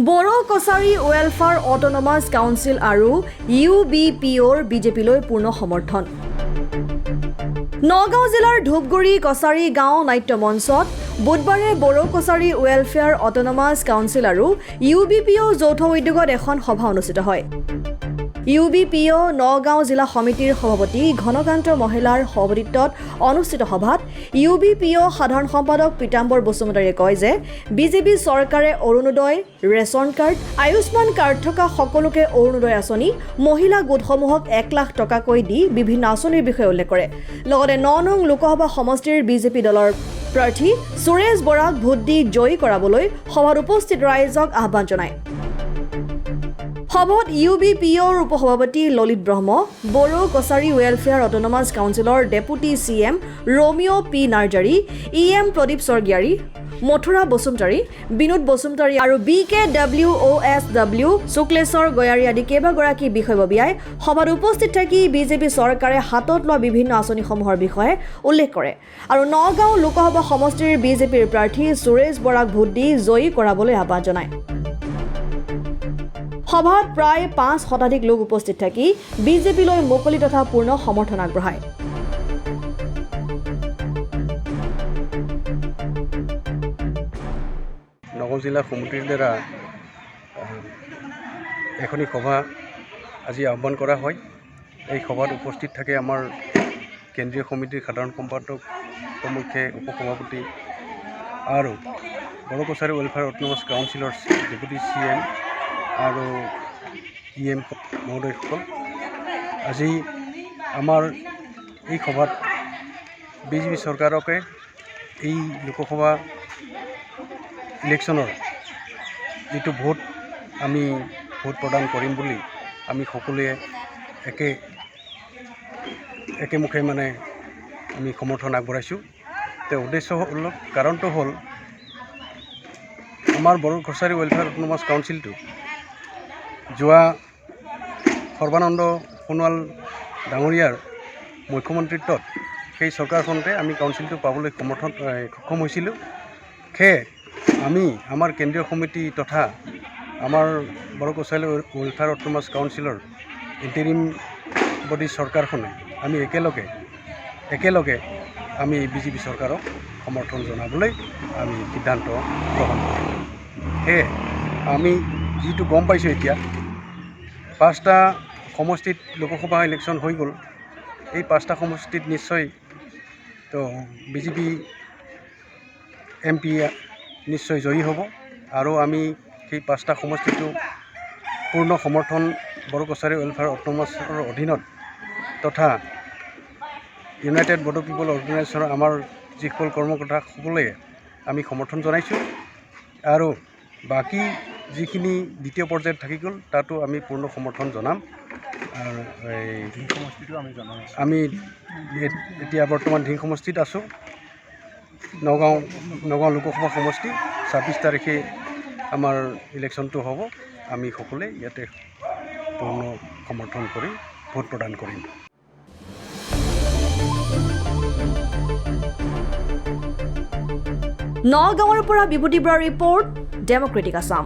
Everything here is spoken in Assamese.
Bodo Kachari welfare autonomous council আৰু UBPOৰ বিজেপিলৈ পূৰ্ণ সমৰ্থন। নগাঁও জিলাৰ ধূপগুৰি কছাৰী গাঁও নাট্য মঞ্চত বুধবাৰে Bodo Kachari welfare autonomous council আৰু UBPO যৌথ উদ্যোগত এখন সভা অনুষ্ঠিত হয়। UBPO নগাঁও জিলা সমিতিৰ সভাপতি ঘনকান্ত মহিলাৰ সভাপতিত্বত অনুষ্ঠিত সভাত UBPO সাধাৰণ সম্পাদক পীতাম্বৰ বসুমতাৰীয়ে কয় যে বিজেপি চৰকাৰে Arunodoi, ration card, Ayushman card থকা সকলোকে অৰুণোদয় আঁচনি, মহিলা গোটসমূহক 1 লাখ টকাকৈ দি বিভিন্ন আঁচনিৰ বিষয়ে উল্লেখ কৰে। লগতে 9 নং লোকসভা সমষ্টিৰ বিজেপি দলৰ প্ৰাৰ্থী সুৰেশ বৰাক ভোট দি জয়ী কৰাবলৈ সভাত উপস্থিত ৰাইজক আহ্বান জনায়। সভাত UBPOৰ উপসভাপতি ললিত ব্ৰহ্ম, বড়ো কছাৰী ৱেলফেয়াৰ অট'নমাছ কাউন্সিলৰ deputy CM Romeo' P. Narzary, EM Pradip Swargiary, Mathura Basumatary, Binod Basumatary আৰু BKWOSW শুক্লেশ্বৰ গয়াৰী আদি কেইবাগৰাকী বিষয়ববীয়াই সভাত উপস্থিত থাকি বিজেপি চৰকাৰে হাতত লোৱা বিভিন্ন আঁচনিসমূহৰ বিষয়ে উল্লেখ কৰে আৰু নগাঁও লোকসভা সমষ্টিৰ বিজেপিৰ প্ৰাৰ্থী সুৰেশ বৰাক ভোট দি জয়ী কৰাবলৈ আহ্বান জনায়। সভাত প্ৰায় 5 শতাধিক লোক উপস্থিত থাকি বিজেপিলৈ মুকলি তথা পূৰ্ণ সমৰ্থন আগবঢ়ায়। নগাঁও জিলা সমিতিৰ দ্বাৰা এখনি সভা আজি আহ্বান কৰা হয়। এই সভাত উপস্থিত থাকে আমাৰ কেন্দ্ৰীয় সমিতিৰ সাধাৰণ সম্পাদক প্ৰমুখ্যে উপসভাপতি আৰু বড়ো কছাৰী ৱেলফেয়াৰ অট'নমাছ কাউন্সিলৰ ডেপুটি CM আৰু EM মহোদয়সকল। আজি আমাৰ এই সভাত বিজেপি চৰকাৰকে এই লোকসভা ইলেকশ্যনৰ যিটো ভোট আমি ভোট প্ৰদান কৰিম বুলি আমি সকলোৱে একেমুখে আমি সমৰ্থন আগবঢ়াইছোঁ। তেওঁ উদ্দেশ্য হ'ল, কাৰণটো হ'ল আমাৰ বড়ো কছাৰী ৱেলফেয়াৰ অট'নমাছ কাউন্সিলটো যোৱা সৰ্বানন্দ সোণোৱাল ডাঙৰীয়াৰ মুখ্যমন্ত্ৰীত্বত সেই চৰকাৰখনতে আমি কাউন্সিলটো পাবলৈ সক্ষম হৈছিলোঁ। সেয়ে আমি আমাৰ কেন্দ্ৰীয় সমিতি তথা আমাৰ বড়ো কছাৰী ৱেলফেয়াৰ অট'নমাছ কাউন্সিলৰ ইণ্টাৰিম বডি চৰকাৰখনে আমি একেলগে আমি বিজেপি চৰকাৰক সমৰ্থন জনাবলৈ আমি সিদ্ধান্ত গ্ৰহণ কৰিলোঁ। সেয়ে আমি যিটো গম পাইছোঁ এতিয়া 5টা সমষ্টিত লোকসভা ইলেকশ্যন হৈ গ'ল। এই 5টা সমষ্টিত নিশ্চয় তো বিজেপি MP নিশ্চয় জয়ী হ'ব আৰু আমি সেই 5টা সমষ্টিটো পূৰ্ণ সমৰ্থন বড়ো কছাৰী ৱেলফেয়াৰ অট'নমাছৰ অধীনত তথা ইউনাইটেড বড়ো পিপল অৰ্গেনাইজেশ্যনৰ আমাৰ যিসকল কৰ্মকৰ্তা সকলোৱে আমি সমৰ্থন জনাইছোঁ আৰু বাকী যিখিনি দ্বিতীয় পৰ্যায়ত থাকি গ'ল তাতো আমি পূৰ্ণ সমৰ্থন জনাম। আৰু এই সমষ্টিটো আমি এতিয়া বৰ্তমান ধিং সমষ্টিত আছোঁ। নগাঁও লোকসভা সমষ্টি 26 তাৰিখে আমাৰ ইলেকশ্যনটো হ'ব। আমি সকলোৱে ইয়াতে পূৰ্ণ সমৰ্থন কৰি ভোট প্ৰদান কৰিম। নগাঁৱৰ পৰা বিভূতি বৰাৰ ৰিপৰ্ট, ডেমক্ৰেটিক আছাম।